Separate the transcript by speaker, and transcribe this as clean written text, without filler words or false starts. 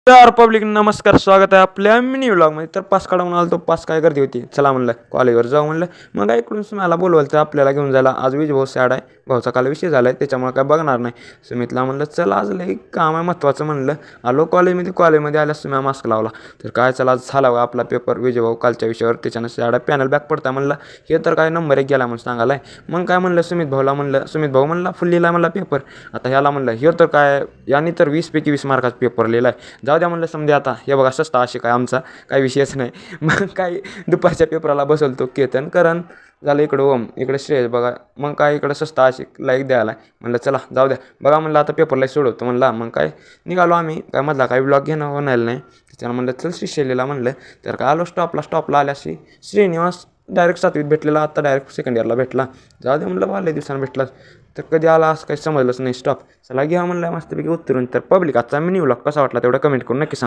Speaker 1: तर पब्लिक नमस्कार, स्वागत आहे आपल्या मिनी व्लॉगमध्ये. तर पास काढून आलो तो पास काय गर्दी होती. चला म्हणलं कॉलेजवर जाऊ म्हणलं. मग इकडून सुम्याला बोलवलं तर आपल्याला घेऊन जायला. आज भाऊ सॅड आहे, भाऊचा काल विषय झाला आहे त्याच्यामुळे काय बघणार नाही. सुमितला म्हणलं चला आज लई काम आहे महत्त्वाचं म्हणलं. आलो कॉलेजमध्ये आल्या सुम्या मास्क लावला. तर काय चला आज झाला आपला पेपर भाऊ कालच्या विषयावर, त्याच्यानं सॅड पॅनल बॅक पडता म्हणलं. हे तर काय नंबर 1 गेला म्हणून सांगायला. मग काय म्हणलं सुमित भाऊ म्हणला फुल लिहिला म्हणला पेपर. आता ह्याला म्हणलं हे तर काय यांनी तर 20 पैकी 20 मार्काचा पेपर लिहिला आहे. जाऊ द्या म्हणलं समजा आता हे बघा सस्ता अशी काय आमचा काय विषयच नाही. मग काय दुपारच्या पेपराला बसवतो केतन करण झालं इकडं ओम इकडे श्रेयस बघा. मग काय इकडं सस्ता अशी लाईक द्यायला म्हणलं चला जाऊ द्या बघा म्हणलं आता पेपरला सोडवतो म्हणला. मग काय निघालो आम्ही काय मधला काही ब्लॉग घेणं होणार नाही त्याच्यानं म्हणलं चल श्रीशैलीला म्हणलं. तर काय आलो स्टॉपला आल्याशी श्रीनिवास डायरेक्ट 7वीत भेटलेला, आता डायरेक्ट सेकंड इयरला भेटला. जाऊ दे म्हणलं लय दिवसानं भेटला तर कधी आला असं काही समजलंच नाही. स्टॉप चला घ्या म्हणलं मस्तपैकी उत्तरून. तर पब्लिक आजचा मिनी व्लॉग कसा वाटला तेवढं कमेंट करून नक्की सांगा.